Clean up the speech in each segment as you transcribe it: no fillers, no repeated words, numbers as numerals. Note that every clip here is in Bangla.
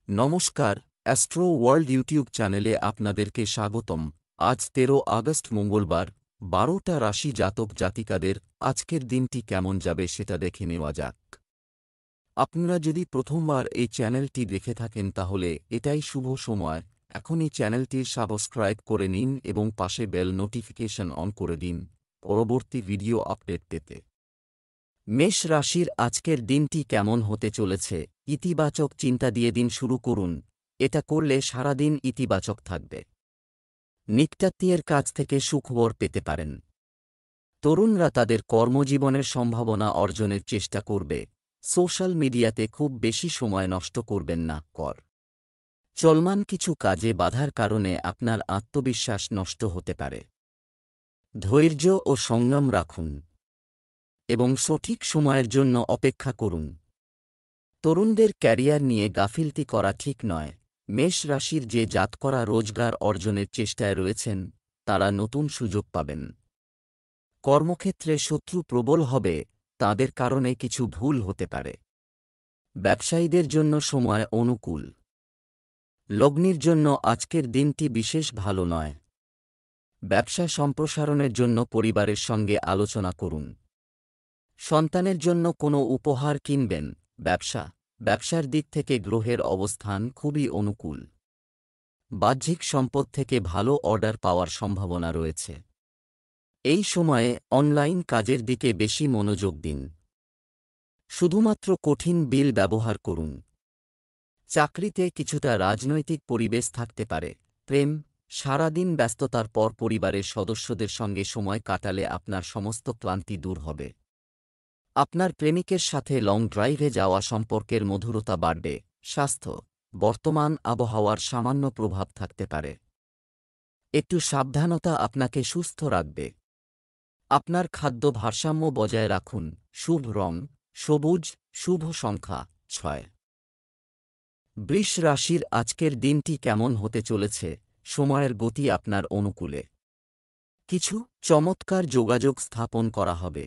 নমস্কার, অ্যাস্ট্রো ওয়ার্ল্ড ইউটিউব চ্যানেলে আপনাদেরকে স্বাগতম। আজ ১৩ আগস্ট মঙ্গলবার, ১২টা রাশি জাতক জাতিকাদের আজকের দিনটি কেমন যাবে সেটা দেখে নেওয়া যাক। আপনারা যদি প্রথমবার এই চ্যানেলটি দেখে থাকেন তাহলে এটাই শুভ সময়। এখনই চ্যানেলটির সাবস্ক্রাইব করে নিন এবং পাশে বেল নোটিফিকেশন অন করে দিন পরবর্তী ভিডিও আপডেট পেতে। মেষ রাশির আজকের দিনটি কেমন হতে চলেছে? ইতিবাচক চিন্তা দিয়ে দিন শুরু করুন, এটা করলে সারাদিন ইতিবাচক থাকবে। নিকটাত্মীয়ের কাছ থেকে সুখবর পেতে পারেন। তরুণরা তাদের কর্মজীবনের সম্ভাবনা অর্জনের চেষ্টা করবে। সোশ্যাল মিডিয়াতে খুব বেশি সময় নষ্ট করবেন না। চলমান কিছু কাজে বাধার কারণে আপনার আত্মবিশ্বাস নষ্ট হতে পারে। ধৈর্য ও সংযম রাখুন এবং সঠিক সময়ের জন্য অপেক্ষা করুন। তরুণদের ক্যারিয়ার নিয়ে গাফিলতি করা ঠিক নয়। মেষ রাশির যে জাতকরা রোজগার অর্জনের চেষ্টায় রয়েছেন তারা নতুন সুযোগ পাবেন। কর্মক্ষেত্রে শত্রু প্রবল হবে, তাদের কারণে কিছু ভুল হতে পারে। ব্যবসায়ীদের জন্য সময় অনুকূল। লগ্নির জন্য আজকের দিনটি বিশেষ ভালো নয়। ব্যবসা সম্প্রসারণের জন্য পরিবারের সঙ্গে আলোচনা করুন। সন্তানের জন্য কোনো উপহার কিনবেন। ব্যবসার দিক থেকে গ্রহের অবস্থান খুবই অনুকূল। বাহ্যিক সম্পদ থেকে ভালো অর্ডার পাওয়ার সম্ভাবনা রয়েছে। এই সময়ে অনলাইন কাজের দিকে বেশি মনোযোগ দিন। শুধুমাত্র কঠিন বিল ব্যবহার করুন। চাকরিতে কিছুটা রাজনৈতিক পরিবেশ থাকতে পারে। প্রেম, সারাদিন ব্যস্ততার পর পরিবারের সদস্যদের সঙ্গে সময় কাটালে আপনার সমস্ত ক্লান্তি দূর হবে। আপনার প্রেমিকের সাথে লং ড্রাইভে যাওয়া সম্পর্কের মধুরতা বাড়বে। স্বাস্থ্য, বর্তমান আবহাওয়ার সামান্য প্রভাব থাকতে পারে। একটু সাবধানতা আপনাকে সুস্থ রাখবে। আপনার খাদ্য ভারসাম্য বজায় রাখুন। শুভ রং সবুজ, শুভ সংখ্যা ৬। বৃষ রাশির আজকের দিনটি কেমন হতে চলেছে? সময়ের গতি আপনার অনুকূলে। কিছু চমৎকার যোগাযোগ স্থাপন করা হবে।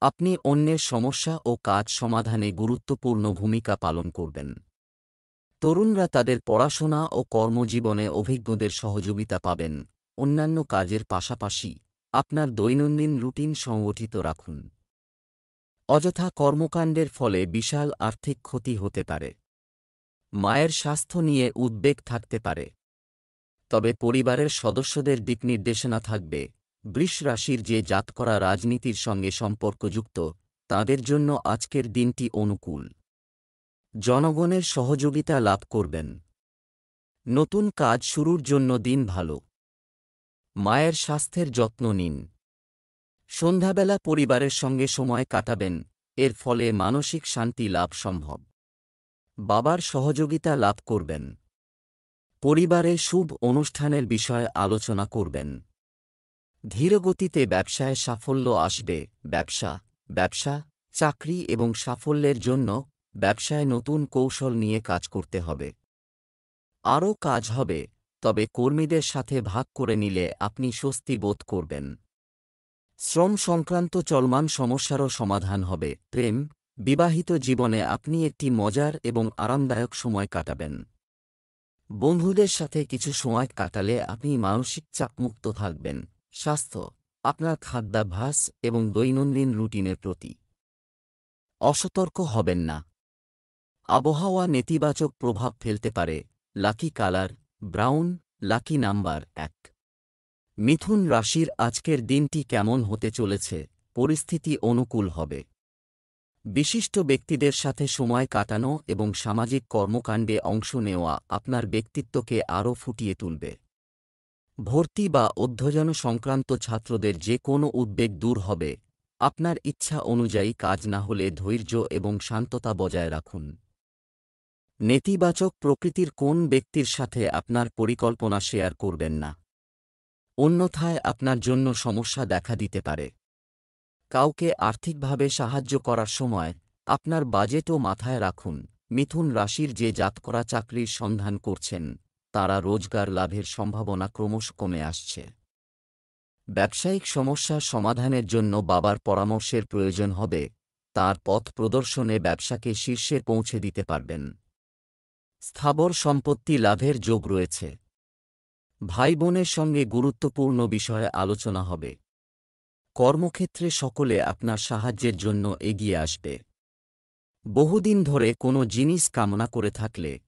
আপনি অন্যের সমস্যা ও কাজ সমাধানে গুরুত্বপূর্ণ ভূমিকা পালন করবেন। তরুণরা তাদের পড়াশোনা ও কর্মজীবনে অভিজ্ঞদের সহযোগিতা পাবেন। অন্যান্য কাজের পাশাপাশি আপনার দৈনন্দিন রুটিন সংগঠিত রাখুন। অযথা কর্মকাণ্ডের ফলে বিশাল আর্থিক ক্ষতি হতে পারে। মায়ের স্বাস্থ্য নিয়ে উদ্বেগ থাকতে পারে, তবে পরিবারের সদস্যদের দিকনির্দেশনা থাকবে। বৃষ রাশির যে জাতকরা রাজনীতির সঙ্গে সম্পর্কযুক্ত তাদের জন্য আজকের দিনটি অনুকূল। জনগণের সহযোগিতা লাভ করবেন। নতুন কাজ শুরুর জন্য দিন ভালো। মায়ের স্বাস্থ্যের যত্ন নিন। সন্ধ্যাবেলা পরিবারের সঙ্গে সময় কাটাবেন, এর ফলে মানসিক শান্তি লাভ সম্ভব। বাবার সহযোগিতা লাভ করবেন। পরিবারে শুভ অনুষ্ঠানের বিষয়ে আলোচনা করবেন। ধীরগতিতে ব্যবসায় সাফল্য আসবে। ব্যবসা, চাকরি এবং সাফল্যের জন্য ব্যবসায় নতুন কৌশল নিয়ে কাজ করতে হবে। আরও কাজ হবে, তবে কর্মীদের সাথে ভাগ করে নিলে আপনি স্বস্তি বোধ করবেন। শ্রম সংক্রান্ত চলমান সমস্যারও সমাধান হবে। প্রেম, বিবাহিত জীবনে আপনি একটি মজার এবং আরামদায়ক সময় কাটাবেন। বন্ধুদের সাথে কিছু সময় কাটালে আপনি মানসিক চাপমুক্ত থাকবেন। স্বাস্থ্য, আপনার খাদ্যাভ্যাস এবং দৈনন্দিন রুটিনের প্রতি অসতর্ক হবেন না। আবহাওয়া নেতিবাচক প্রভাব ফেলতে পারে। Lucky colour brown, lucky number ১। মিথুন রাশির আজকের দিনটি কেমন হতে চলেছে? পরিস্থিতি অনুকূল হবে। বিশিষ্ট ব্যক্তিদের সাথে সময় কাটানো এবং সামাজিক কর্মকাণ্ডে অংশ নেওয়া আপনার ব্যক্তিত্বকে আরও ফুটিয়ে তুলবে। ভর্তি বা অধ্যয়ন সংক্রান্ত ছাত্রদের যে কোনো উদ্বেগ দূর হবে। আপনার ইচ্ছা অনুযায়ী কাজ না হলে ধৈর্য এবং শান্ততা বজায় রাখুন। নেতিবাচক প্রকৃতির কোন ব্যক্তির সাথে আপনার পরিকল্পনা শেয়ার করবেন না, অন্যথায় আপনার জন্য সমস্যা দেখা দিতে পারে। কাউকে আর্থিকভাবে সাহায্য করার সময় আপনার বাজেটও মাথায় রাখুন। মিথুন রাশির যে জাতকরা চাকরির সন্ধান করছেন তারা রোজগার লাভের সম্ভাবনা ক্রমশ কমে আসছে। ব্যবসায়িক সমস্যা সমাধানের জন্য বাবার পরামর্শের প্রয়োজন হবে। তার পথ প্রদর্শনে ব্যবসাকে শীর্ষে পৌঁছে দিতে পারবেন। স্থাবর সম্পত্তি লাভের যোগ রয়েছে। ভাই বোনের সঙ্গে গুরুত্বপূর্ণ বিষয়ে আলোচনা হবে। কর্মক্ষেত্রে সকলে আপনার সাহায্যের জন্য এগিয়ে আসবে। বহুদিন ধরে কোনো জিনিস কামনা করে থাকলে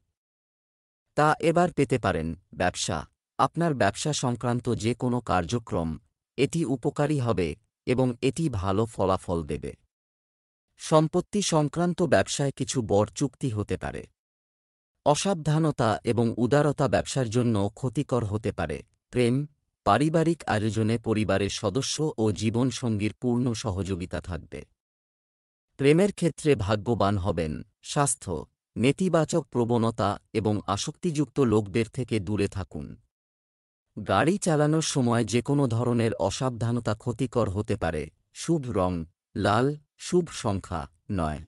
তা এবার পেতে পারেন। ব্যবসা, আপনার ব্যবসা সংক্রান্ত যে কোনো কার্যক্রম, এটি উপকারী হবে এবং এটি ভালো ফলাফল দেবে। সম্পত্তি সংক্রান্ত ব্যবসায় কিছু বড় চুক্তি হতে পারে। অসাবধানতা এবং উদারতা ব্যবসার জন্য ক্ষতিকর হতে পারে। প্রেম, পারিবারিক আয়োজনে পরিবারের সদস্য ও জীবনসঙ্গীর পূর্ণ সহযোগিতা থাকবে। প্রেমের ক্ষেত্রে ভাগ্যবান হবেন। স্বাস্থ্য, নেতিবাচক প্রবণতা এবং আসক্তিযুক্ত লোকদের থেকে দূরে থাকুন। গাড়ি চালানোর সময় যে কোনো ধরনের অসাবধানতা ক্ষতিকর হতে পারে। শুভ রং লাল, শুভ সংখ্যা 9।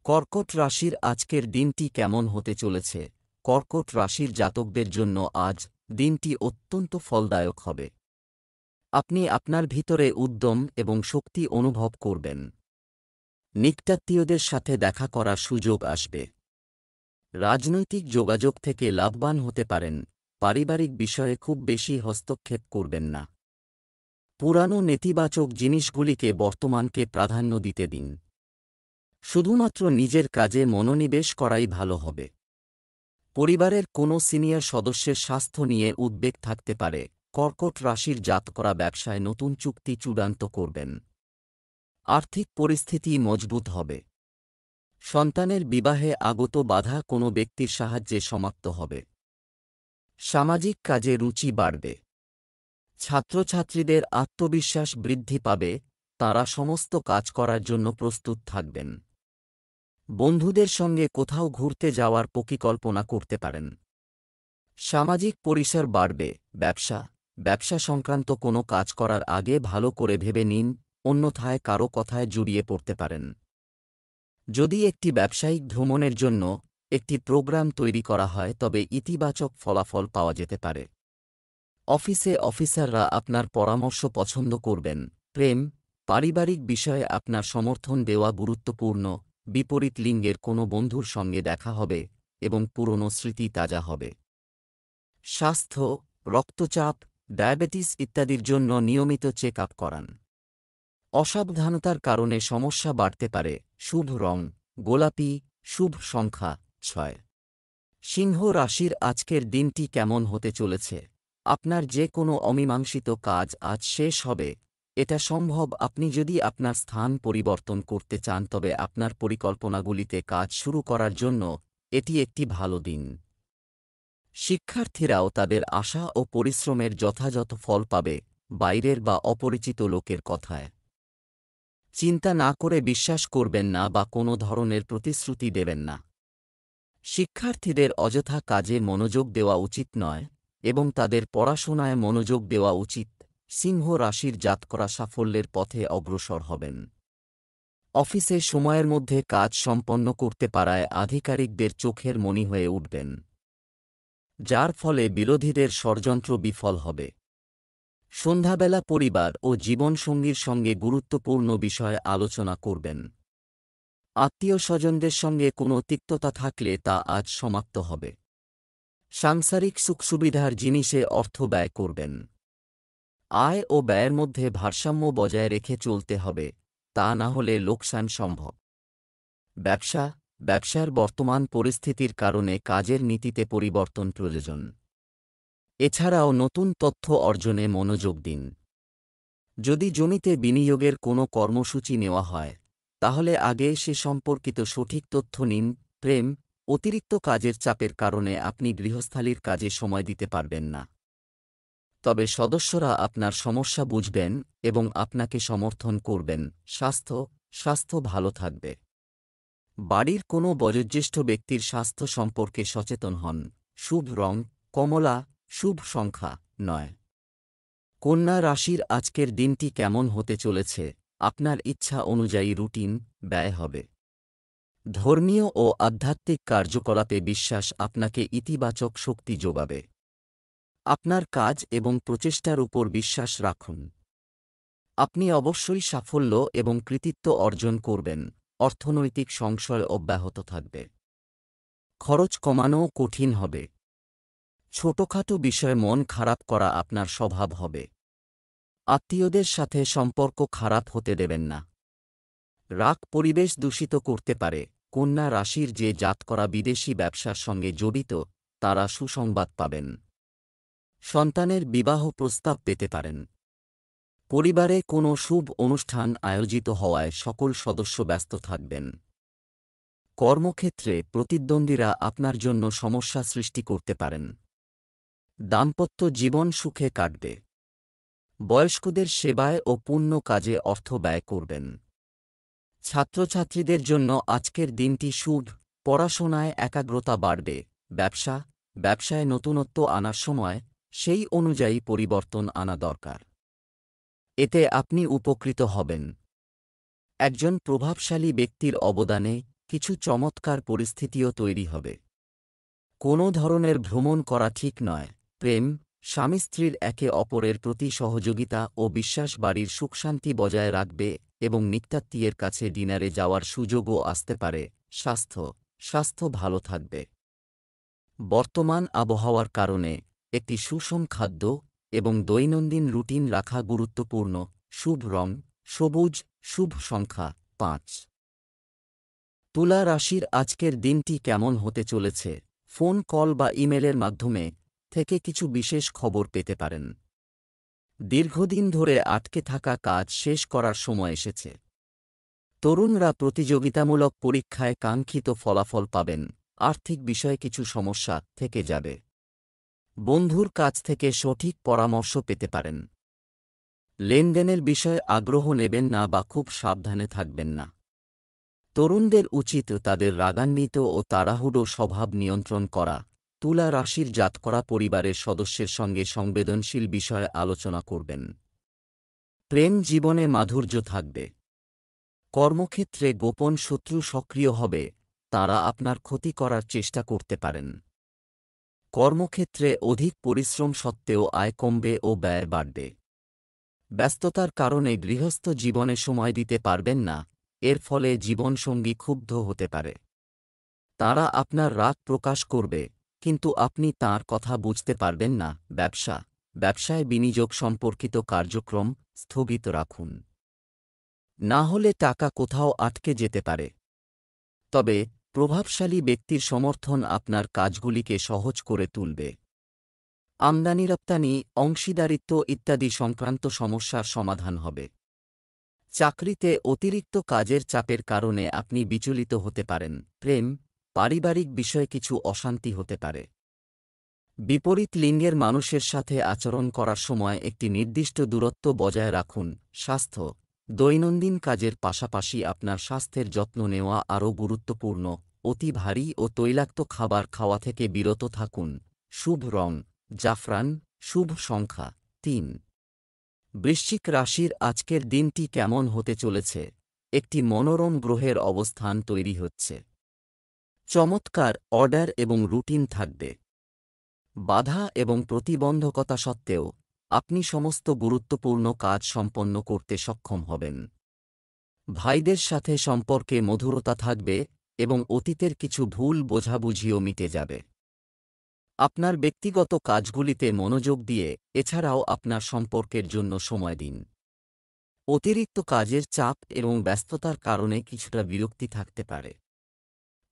কর্কট রাশির আজকের দিনটি কেমন হতে চলেছে? কর্কট রাশির জাতকদের জন্য আজ দিনটি অত্যন্ত ফলদায়ক হবে। আপনি আপনার ভিতরে উদ্যম এবং শক্তি অনুভব করবেন। নিকটাত্মীয়দের সাথে দেখা করার সুযোগ আসবে। রাজনৈতিক যোগাযোগ থেকে লাভবান হতে পারেন। পারিবারিক বিষয়ে খুব বেশি হস্তক্ষেপ করবেন না। পুরানো নেতিবাচক জিনিসগুলিকে বর্তমানকে প্রাধান্য দিতে দিন। শুধুমাত্র নিজের কাজে মনোনিবেশ করাই ভালো হবে। পরিবারের কোনো সিনিয়র সদস্যের স্বাস্থ্য নিয়ে উদ্বেগ থাকতে পারে। কর্কট রাশির জাতকরা ব্যবসায় নতুন চুক্তি চূড়ান্ত করবেন। আর্থিক পরিস্থিতি মজবুত হবে। সন্তানের বিবাহে আগত বাধা কোনো ব্যক্তির সাহায্যে সমাপ্ত হবে। সামাজিক কাজে রুচি বাড়বে। ছাত্রছাত্রীদের আত্মবিশ্বাস বৃদ্ধি পাবে। তাঁরা সমস্ত কাজ করার জন্য প্রস্তুত থাকবেন। বন্ধুদের সঙ্গে কোথাও ঘুরতে যাওয়ার পরিকল্পনা করতে পারেন। সামাজিক পরিসর বাড়বে। ব্যবসা সংক্রান্ত কোনো কাজ করার আগে ভালো করে ভেবে নিন, অন্যথায় কারো কথায় জড়িয়ে পড়তে পারেন। যদি একটি ব্যবসায়িক ভ্রমণের জন্য একটি প্রোগ্রাম তৈরি করা হয় তবে ইতিবাচক ফলাফল পাওয়া যেতে পারে। অফিসে অফিসাররা আপনার পরামর্শ পছন্দ করবেন। প্রেম, পারিবারিক বিষয়ে আপনার সমর্থন দেওয়া গুরুত্বপূর্ণ। বিপরীত লিঙ্গের কোনো বন্ধুর সঙ্গে দেখা হবে এবং পুরনো স্মৃতি তাজা হবে। স্বাস্থ্য, রক্তচাপ, ডায়াবেটিস ইত্যাদির জন্য নিয়মিত চেক আপ করান। অসাবধানতার কারণে সমস্যা বাড়তে পারে। শুভ রং গোলাপি, শুভ সংখ্যা 6। সিংহ রাশির আজকের দিনটি কেমন হতে চলেছে? আপনার যে কোনো অমীমাংসিত কাজ আজ শেষ হবে। এটা সম্ভব। আপনি যদি আপনার স্থান পরিবর্তন করতে চান তবে আপনার পরিকল্পনাগুলিতে কাজ শুরু করার জন্য এটি একটি ভালো দিন। শিক্ষার্থীরাও তাদের আশা ও পরিশ্রমের যথাযথ ফল পাবে। বাইরের বা অপরিচিত লোকের কথায় চিন্তা না করে বিশ্বাস করবেন না বা কোনো ধরনের প্রতিশ্রুতি দেবেন না। শিক্ষার্থীদের অযথা কাজে মনোযোগ দেওয়া উচিত নয় এবং তাদের পড়াশোনায় মনোযোগ দেওয়া উচিত। সিংহ রাশির জাতকরা সাফল্যের পথে অগ্রসর হবেন। অফিসে সময়ের মধ্যে কাজ সম্পন্ন করতে পারায় আধিকারিকদের চোখের মণি হয়ে উঠবেন, যার ফলে বিরোধীদের ষড়যন্ত্র বিফল হবে। সন্ধ্যাবেলা পরিবার ও জীবনসঙ্গীর সঙ্গে গুরুত্বপূর্ণ বিষয়ে আলোচনা করবেন। আত্মীয়-স্বজনদের সঙ্গে কোনো তিক্ততা থাকলে তা আজ সমাপ্ত হবে। সাংসারিক সুখসুবিধার জিনিসে অর্থ ব্যয় করবেন। আয় ও ব্যয়ের মধ্যে ভারসাম্য বজায় রেখে চলতে হবে, তা না হলে লোকসান সম্ভব। ব্যবসার বর্তমান পরিস্থিতির কারণে কাজের নীতিতে পরিবর্তন প্রয়োজন। এছাড়াও নতুন তথ্য অর্জনে মনোযোগ দিন। যদি জমিতে বিনিয়োগের কোনো কর্মসূচি নেওয়া হয় তাহলে আগে সে সম্পর্কিত সঠিক তথ্য নিন। প্রেম, অতিরিক্ত কাজের চাপের কারণে আপনি গৃহস্থালির কাজে সময় দিতে পারবেন না। তবে সদস্যরা আপনার সমস্যা বুঝবেন এবং আপনাকে সমর্থন করবেন। স্বাস্থ্য ভালো থাকবে। বাড়ির কোনো বয়োজ্যেষ্ঠ ব্যক্তির স্বাস্থ্য সম্পর্কে সচেতন হন। শুভ রং কমলা, শুভ সংখ্যা 9। কন্যা রাশির আজকের দিনটি কেমন হতে চলেছে? আপনার ইচ্ছা অনুযায়ী রুটিন ব্যয় হবে। ধর্মীয় ও আধ্যাত্মিক কার্যকলাপে বিশ্বাস আপনাকে ইতিবাচক শক্তি যোগাবে। আপনার কাজ এবং প্রচেষ্টার উপর বিশ্বাস রাখুন। আপনি অবশ্যই সাফল্য এবং কৃতিত্ব অর্জন করবেন। অর্থনৈতিক সংশয় অব্যাহত থাকবে। খরচ কমানোও কঠিন হবে। ছোটখাটো বিষয়ে মন খারাপ করা আপনার স্বভাব হবে। আত্মীয়দের সাথে সম্পর্ক খারাপ হতে দেবেন না। রাগ পরিবেশ দূষিত করতে পারে। কন্যা রাশির যে জাতকরা বিদেশি ব্যবসার সঙ্গে জড়িত, তারা সুসংবাদ পাবেন। সন্তানের বিবাহ প্রস্তাব পেতে পারেন। পরিবারে কোনো শুভ অনুষ্ঠান আয়োজিত হওয়ায় সকল সদস্য ব্যস্ত থাকবেন। কর্মক্ষেত্রে প্রতিদ্বন্দ্বীরা আপনার জন্য সমস্যা সৃষ্টি করতে পারেন। দাম্পত্য জীবন সুখে কাটবে। বয়স্কদের সেবায় ও পুণ্য কাজে অর্থ ব্যয় করবেন। ছাত্রছাত্রীদের জন্য আজকের দিনটি শুভ। পড়াশোনায় একাগ্রতা বাড়বে। ব্যবসায় নতুনত্ব আনার সময় সেই অনুযায়ী পরিবর্তন আনা দরকার। এতে আপনি উপকৃত হবেন। একজন প্রভাবশালী ব্যক্তির অবদানে কিছু চমৎকার পরিস্থিতিও তৈরি হবে। কোনো ধরনের ভ্রমণ করা ঠিক নয়। প্রেম, স্বামী স্ত্রীর একে অপরের প্রতি সহযোগিতা ও বিশ্বাস বাড়ির সুখশান্তি বজায় রাখবে এবং নিত্যাত্মীয়ের কাছে ডিনারে যাওয়ার সুযোগও আসতে পারে। স্বাস্থ্য ভালো থাকবে। বর্তমান আবহাওয়ার কারণে একটি সুষম খাদ্য এবং দৈনন্দিন রুটিন রাখা গুরুত্বপূর্ণ। শুভ রং সবুজ, শুভ সংখ্যা 5। তুলা রাশির আজকের দিনটি কেমন হতে চলেছে? ফোন কল বা ইমেলের মাধ্যমে থেকে কিছু বিশেষ খবর পেতে পারেন। দীর্ঘদিন ধরে আটকে থাকা কাজ শেষ করার সময় এসেছে। তরুণরা প্রতিযোগিতামূলক পরীক্ষায় কাঙ্ক্ষিত ফলাফল পাবেন। আর্থিক বিষয়ে কিছু সমস্যা থেকে যাবে। বন্ধুর কাছ থেকে সঠিক পরামর্শ পেতে পারেন। লেনদেনের বিষয়ে আগ্রহ নেবেন না বা খুব সাবধানে থাকবেন না। তরুণদের উচিত তাদের রাগান্বিত ও তাড়াহুড়ো স্বভাব নিয়ন্ত্রণ করা। তুলা রাশির জাতকরা পরিবারের সদস্যের সঙ্গে সংবেদনশীল বিষয়ে আলোচনা করবেন। প্রেম জীবনে মাধুর্য থাকবে। কর্মক্ষেত্রে গোপন শত্রু সক্রিয় হবে, তারা আপনার ক্ষতি করার চেষ্টা করতে পারেন। কর্মক্ষেত্রে অধিক পরিশ্রম সত্ত্বেও আয় কমবে ও ব্যয় বাড়বে। ব্যস্ততার কারণে গৃহস্থ জীবনে সময় দিতে পারবেন না, এর ফলে জীবনসঙ্গী ক্ষুব্ধ হতে পারে। তারা আপনার রাগ প্রকাশ করবে, কিন্তু আপনি তাঁর কথা বুঝতে পারবেন না। ব্যবসায় বিনিয়োগ সম্পর্কিত কার্যক্রম স্থগিত রাখুন। না হলে টাকা কোথাও আটকে যেতে পারে। তবে প্রভাবশালী ব্যক্তির সমর্থন আপনার কাজগুলিকে সহজ করে তুলবে। আমদানি রপ্তানি, অংশীদারিত্ব ইত্যাদি সংক্রান্ত সমস্যার সমাধান হবে। চাকরিতে অতিরিক্ত কাজের চাপের কারণে আপনি বিচলিত হতে পারেন। প্রেম, পারিবারিক বিষয়ে কিছু অশান্তি হতে পারে। বিপরীত লিঙ্গের মানুষের সাথে আচরণ করার সময় একটি নির্দিষ্ট দূরত্ব বজায় রাখুন। স্বাস্থ্য, দৈনন্দিন কাজের পাশাপাশি আপনার স্বাস্থ্যের যত্ন নেওয়া আরও গুরুত্বপূর্ণ। অতি ভারী ও তৈলাক্ত খাবার খাওয়া থেকে বিরত থাকুন। শুভ রং জাফরান, শুভ সংখ্যা 3। বৃশ্চিক রাশির আজকের দিনটি কেমন হতে চলেছে? একটি মনোরম গ্রহের অবস্থান তৈরি হচ্ছে। চমৎকার অর্ডার এবং রুটিন থাকবে। বাধা এবং প্রতিবন্ধকতা সত্ত্বেও আপনি সমস্ত গুরুত্বপূর্ণ কাজ সম্পন্ন করতে সক্ষম হবেন। ভাইদের সাথে সম্পর্কে মধুরতা থাকবে এবং অতীতের কিছু ভুল বোঝাবুঝিও মিটে যাবে। আপনার ব্যক্তিগত কাজগুলিতে মনোযোগ দিয়ে এছাড়াও আপনার সম্পর্কের জন্য সময় দিন। অতিরিক্ত কাজের চাপ এবং ব্যস্ততার কারণে কিছুটা বিরক্তি থাকতে পারে।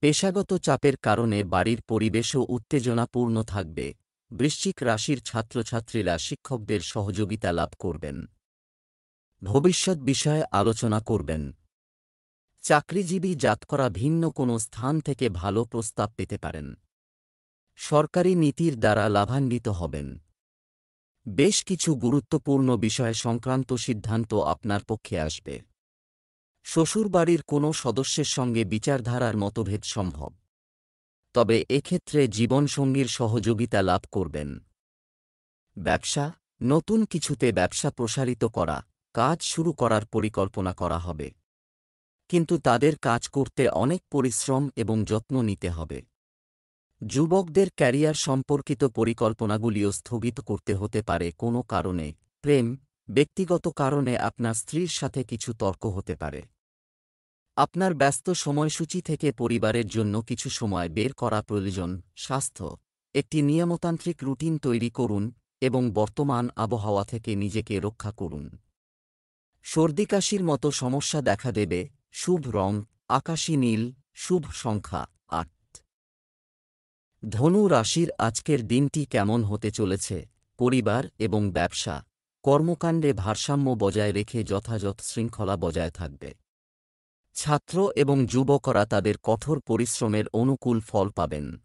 পেশাগত চাপের কারণে বাড়ির পরিবেশও উত্তেজনাপূর্ণ থাকবে। বৃশ্চিক রাশির ছাত্রছাত্রীরা শিক্ষকদের সহযোগিতা লাভ করবেন। ভবিষ্যৎ বিষয়ে আলোচনা করবেন। চাকরিজীবী জাতকরা ভিন্ন কোনো স্থান থেকে ভালো প্রস্তাব পেতে পারেন। সরকারি নীতির দ্বারা লাভান্বিত হবেন। বেশ কিছু গুরুত্বপূর্ণ বিষয় সংক্রান্ত সিদ্ধান্ত আপনার পক্ষে আসবে। শ্বশুরবাড়ির কোনো সদস্যের সঙ্গে বিচারধারার মতভেদ সম্ভব, তবে এক্ষেত্রে জীবনসঙ্গীর সহযোগিতা লাভ করবেন। নতুন কিছুতে ব্যবসা প্রসারিত করা, কাজ শুরু করার পরিকল্পনা করা হবে, কিন্তু তাদের কাজ করতে অনেক পরিশ্রম এবং যত্ন নিতে হবে। যুবকদের ক্যারিয়ার সম্পর্কিত পরিকল্পনাগুলিও স্থগিত করতে হতে পারে কোনো কারণে। প্রেম, ব্যক্তিগত কারণে আপনার স্ত্রীর সাথে কিছু তর্ক হতে পারে। আপনার ব্যস্ত সময়সূচি থেকে পরিবারের জন্য কিছু সময় বের করা প্রয়োজন। স্বাস্থ্য, একটি নিয়মতান্ত্রিক রুটিন তৈরি করুন এবং বর্তমান আবহাওয়া থেকে নিজেকে রক্ষা করুন। সর্দি-কাশির মতো সমস্যা দেখা দেবে। শুভ রং আকাশী নীল, শুভ সংখ্যা ৮। ধনু রাশির আজকের দিনটি কেমন হতে চলেছে? পরিবার এবং ব্যবসা, কর্মকাণ্ডে ভারসাম্য বজায় রেখে যথাযথ শৃঙ্খলা বজায় থাকবে। ছাত্র এবং যুবকরা তাদের কঠোর পরিশ্রমের অনুকূল ফল পাবেন।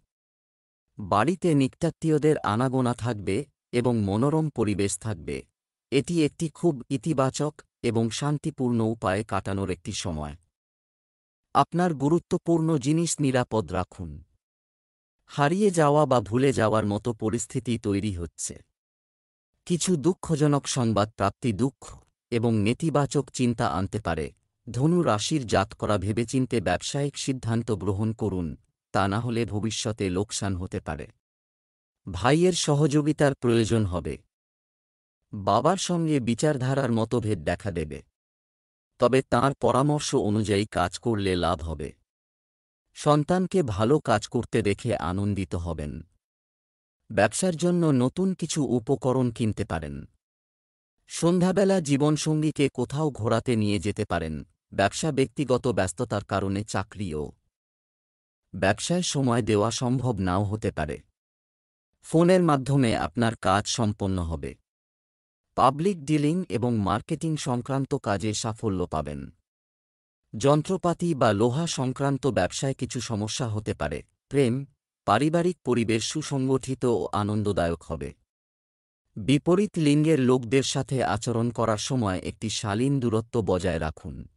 বাড়িতে নিকটাত্মীয়দের আনাগোনা থাকবে এবং মনোরম পরিবেশ থাকবে। এটি একটি খুব ইতিবাচক এবং শান্তিপূর্ণ উপায়ে কাটানোর একটি সময়। আপনার গুরুত্বপূর্ণ জিনিস নিরাপদ রাখুন। হারিয়ে যাওয়া বা ভুলে যাওয়ার মতো পরিস্থিতি তৈরি হচ্ছে। কিছু দুঃখজনক সংবাদ প্রাপ্তি দুঃখ এবং নেতিবাচক চিন্তা আনতে পারে। ধনু রাশির জাতকরা ভেবেচিন্তে ব্যবসায়িক সিদ্ধান্ত গ্রহণ করুন, তা না হলে ভবিষ্যতে লোকসান হতে পারে। ভাইয়ের সহযোগিতার প্রয়োজন হবে। বাবার সঙ্গে বিচারধারার মতভেদ দেখা দেবে, তবে তাঁর পরামর্শ অনুযায়ী কাজ করলে লাভ হবে। সন্তানকে ভালো কাজ করতে দেখে আনন্দিত হবেন। ব্যবসার জন্য নতুন কিছু উপকরণ কিনতে পারেন। সন্ধ্যাবেলা জীবনসঙ্গীকে কোথাও ঘোরাতে নিয়ে যেতে পারেন। ব্যবসা ব্যক্তিগত ব্যস্ততার কারণে চাকরি ও ব্যবসায় সময় দেওয়া সম্ভব নাও হতে পারে। ফোনের মাধ্যমে আপনার কাজ সম্পন্ন হবে। পাবলিক ডিলিং এবং মার্কেটিং সংক্রান্ত কাজে সাফল্য পাবেন। যন্ত্রপাতি বা লোহা সংক্রান্ত ব্যবসায় কিছু সমস্যা হতে পারে। প্রেম, পারিবারিক পরিবেশ সুসংগঠিত ও আনন্দদায়ক হবে। বিপরীত লিঙ্গের লোকদের সাথে আচরণ করার সময় একটি শালীন দূরত্ব বজায় রাখুন।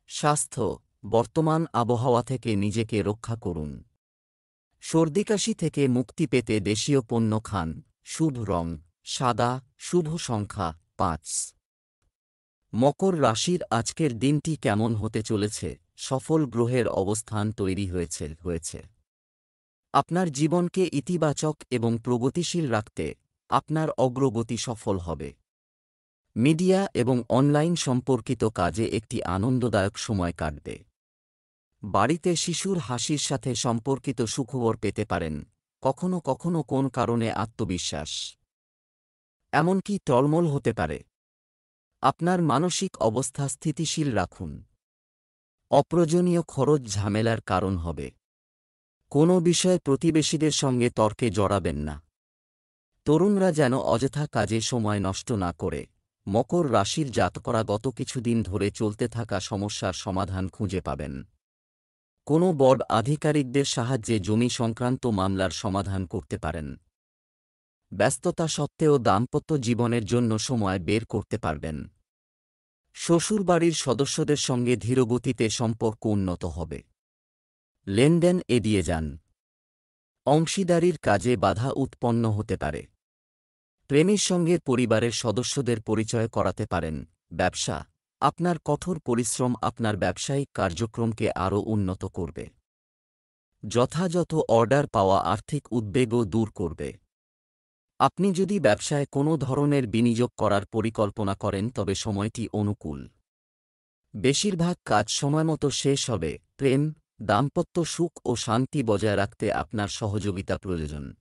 স্বাস্থ্য, বর্তমান আবহাওয়া থেকে নিজেকে রক্ষা করুন। সর্দিকাশি থেকে মুক্তি পেতে দেশীয় পণ্য খান। শুভ রং সাদা, শুভ সংখ্যা ৫। মকর রাশির আজকের দিনটি কেমন হতে চলেছে? সফল গ্রহের অবস্থান তৈরি হয়েছে। আপনার জীবনকে ইতিবাচক এবং প্রগতিশীল রাখতে আপনার অগ্রগতি সফল হবে। মিডিয়া এবং অনলাইন সম্পর্কিত কাজে একটি আনন্দদায়ক সময় কাটবে। বাড়িতে শিশুর হাসির সাথে সম্পর্কিত সুখবর পেতে পারেন। কখনো কখনো কোন কারণে আত্মবিশ্বাস এমনকি টলমল হতে পারে। আপনার মানসিক অবস্থা স্থিতিশীল রাখুন। অপ্রয়োজনীয় খরচ ঝামেলার কারণ হবে। কোনো বিষয়ে প্রতিবেশীদের সঙ্গে তর্কে জড়াবেন না। তরুণরা যেন অযথা কাজে সময় নষ্ট না করে। মকর রাশির জাতকরা গত কিছুদিন ধরে চলতে থাকা সমস্যার সমাধান খুঁজে পাবেন। কোনো বড় আধিকারিকদের সাহায্যে জমি সংক্রান্ত মামলার সমাধান করতে পারেন। ব্যস্ততা সত্ত্বেও দাম্পত্য জীবনের জন্য সময় বের করতে পারবেন। শ্বশুরবাড়ির সদস্যদের সঙ্গে ধীরগতিতে সম্পর্ক উন্নত হবে। লেনদেন এড়িয়ে যান। অংশীদারির কাজে বাধা উৎপন্ন হতে পারে। প্রেমের সঙ্গে পরিবারের সদস্যদের পরিচয় করাতে পারেন। ব্যবসা, আপনার কঠোর পরিশ্রম আপনার ব্যবসায়িক কার্যক্রমকে আরও উন্নত করবে। যথাযথ অর্ডার পাওয়া আর্থিক উদ্বেগও দূর করবে। আপনি যদি ব্যবসায় কোনো ধরনের বিনিয়োগ করার পরিকল্পনা করেন তবে সময়টি অনুকূল। বেশিরভাগ কাজ সময়মতো শেষ হবে। প্রেম, দাম্পত্য সুখ ও শান্তি বজায় রাখতে আপনার সহযোগিতা প্রয়োজন।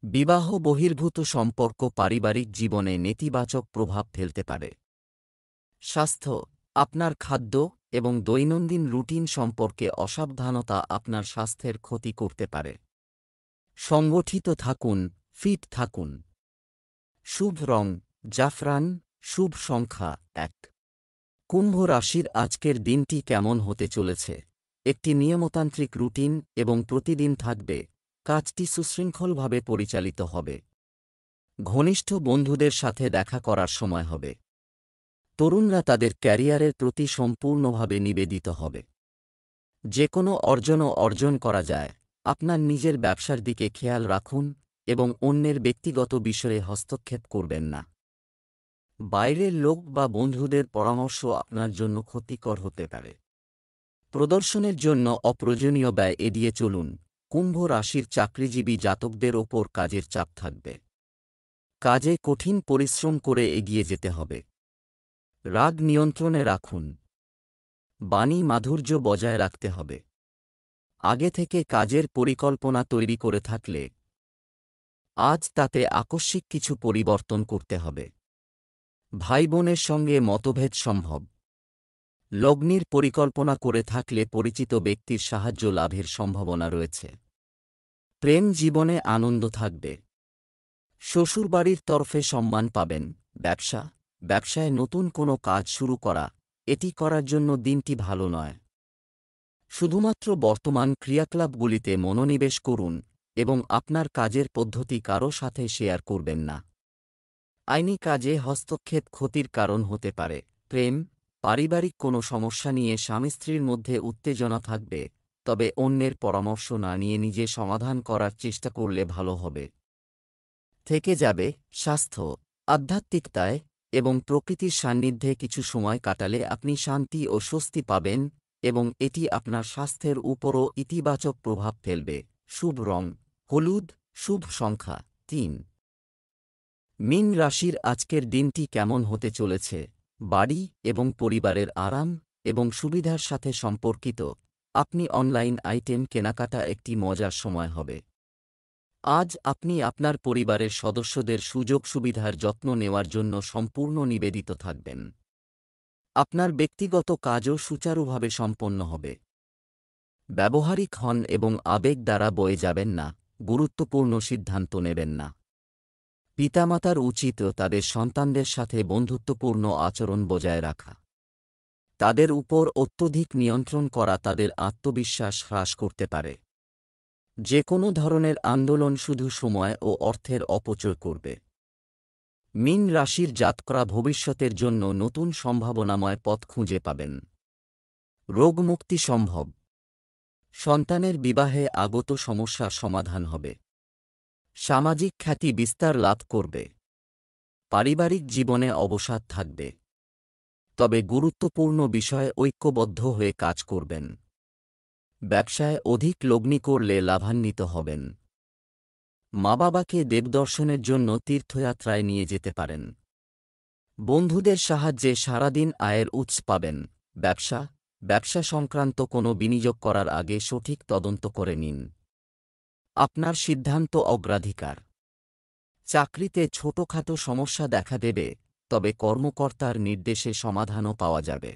বিবাহ বহির্ভূত সম্পর্ক পারিবারিক জীবনে নেতিবাচক প্রভাব ফেলতে পারে। স্বাস্থ্য, আপনার খাদ্য এবং দৈনন্দিন রুটিন সম্পর্কে অসাবধানতা আপনার স্বাস্থ্যের ক্ষতি করতে পারে। সংগঠিত থাকুন, ফিট থাকুন। শুভ রং জাফরান, শুভ সংখ্যা ১। কুম্ভ রাশির আজকের দিনটি কেমন হতে চলেছে? একটি নিয়মতান্ত্রিক রুটিন এবং প্রতিদিন থাকবে। কাজটি সুশৃঙ্খলভাবে পরিচালিত হবে। ঘনিষ্ঠ বন্ধুদের সাথে দেখা করার সময় হবে। তরুণরা তাদের ক্যারিয়ারের প্রতি সম্পূর্ণভাবে নিবেদিত হবে। যে কোনো অর্জন করা যায়। আপনার নিজের ব্যবসার দিকে খেয়াল রাখুন এবং অন্যের ব্যক্তিগত বিষয়ে হস্তক্ষেপ করবেন না। বাইরের লোক বা বন্ধুদের পরামর্শ আপনার জন্য ক্ষতিকর হতে পারে। প্রদর্শনের জন্য অপ্রয়োজনীয় ব্যয় এড়িয়ে চলুন। কুম্ভ রাশির চাকরিজীবী জাতকদের ওপর কাজের চাপ থাকবে। কাজে কঠিন পরিশ্রম করে এগিয়ে যেতে হবে। রাগ নিয়ন্ত্রণে রাখুন। বাণী মাধুর্য বজায় রাখতে হবে। আগে থেকে কাজের পরিকল্পনা তৈরি করে থাকলে আজ তাতে আকস্মিক কিছু পরিবর্তন করতে হবে। ভাই বোনের সঙ্গে মতভেদ সম্ভব। লগ্নির পরিকল্পনা করে থাকলে পরিচিত ব্যক্তির সাহায্য লাভের সম্ভাবনা রয়েছে। প্রেম জীবনে আনন্দ থাকবে। শ্বশুরবাড়ির তরফে সম্মান পাবেন। ব্যবসায় নতুন কোনো কাজ শুরু করা, এটি করার জন্য দিনটি ভালো নয়। শুধুমাত্র বর্তমান ক্রিয়াকলাপগুলিতে মনোনিবেশ করুন এবং আপনার কাজের পদ্ধতি কারও সাথে শেয়ার করবেন না। আইনি কাজে হস্তক্ষেপ ক্ষতির কারণ হতে পারে। প্রেম, পারিবারিক কোনো সমস্যা নিয়ে স্বামী স্ত্রীর মধ্যে উত্তেজনা থাকবে, তবে অন্যের পরামর্শ না নিয়ে নিজে সমাধান করার চেষ্টা করলে ভালো হবে। থেকে যাবে স্বাস্থ্য, আধ্যাত্মিকতায় এবং প্রকৃতির সান্নিধ্যে কিছু সময় কাটালে আপনি শান্তি ও স্বস্তি পাবেন এবং এটি আপনার স্বাস্থ্যের উপরও ইতিবাচক প্রভাব ফেলবে। শুভ রং হলুদ, শুভ সংখ্যা 3। মীন রাশির আজকের দিনটি কেমন হতে চলেছে? বাড়ি এবং পরিবারের আরাম এবং সুবিধার সাথে সম্পর্কিত আপনি অনলাইন আইটেম কেনাকাটা একটি মজার সময় হবে। আজ আপনি আপনার পরিবারের সদস্যদের সুযোগ সুবিধার যত্ন নেওয়ার জন্য সম্পূর্ণ নিবেদিত থাকবেন। আপনার ব্যক্তিগত কাজও সুচারুভাবে সম্পন্ন হবে। ব্যবহারিক হন এবং আবেগ দ্বারা বয়ে যাবেন না, গুরুত্বপূর্ণ সিদ্ধান্ত নেবেন না। পিতামাতার উচিত তাদের সন্তানদের সাথে বন্ধুত্বপূর্ণ আচরণ বজায় রাখা। তাদের উপর অত্যধিক নিয়ন্ত্রণ করা তাদের আত্মবিশ্বাস হ্রাস করতে পারে। যে কোনো ধরনের আন্দোলন শুধু সময় ও অর্থের অপচয় করবে। মীন রাশির জাতকরা ভবিষ্যতের জন্য নতুন সম্ভাবনাময় পথ খুঁজে পাবেন। রোগমুক্তি সম্ভব। সন্তানের বিবাহে আগত সমস্যার সমাধান হবে। সামাজিক খ্যাতি বিস্তার লাভ করবে। পারিবারিক জীবনে অবসাদ থাকবে, তবে গুরুত্বপূর্ণ বিষয়ে ঐক্যবদ্ধ হয়ে কাজ করবেন। ব্যবসায় অধিক লগ্নি করলে লাভান্বিত হবেন। মা বাবাকে দেবদর্শনের জন্য তীর্থযাত্রায় নিয়ে যেতে পারেন। বন্ধুদের সাহায্যে সারাদিন আয়ের উৎস পাবেন। ব্যবসা সংক্রান্ত কোনো বিনিয়োগ করার আগে সঠিক তদন্ত করে নিন। আপনার সিদ্ধান্ত অগ্রাধিকার। চাকরিতে ছোটখাটো সমস্যা দেখা দেবে, তবে কর্মকর্তার নির্দেশে সমাধানও পাওয়া যাবে।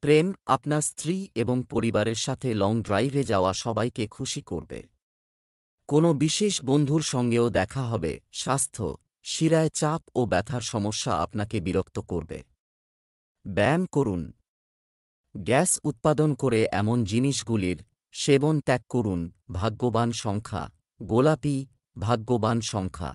প্রেম, আপনার স্ত্রী এবং পরিবারের সাথে লং ড্রাইভে যাওয়া সবাইকে খুশি করবে। কোনো বিশেষ বন্ধুর সঙ্গেও দেখা হবে। স্বাস্থ্য, শিরায় চাপ ও ব্যথার সমস্যা আপনাকে বিরক্ত করবে। ব্যায়াম করুন। গ্যাস উৎপাদন করে এমন জিনিসগুলির সেবন ত্যাগ করুন। ভাগ্যবান সংখ্যা গোলাপি, ভাগ্যবান সংখ্যা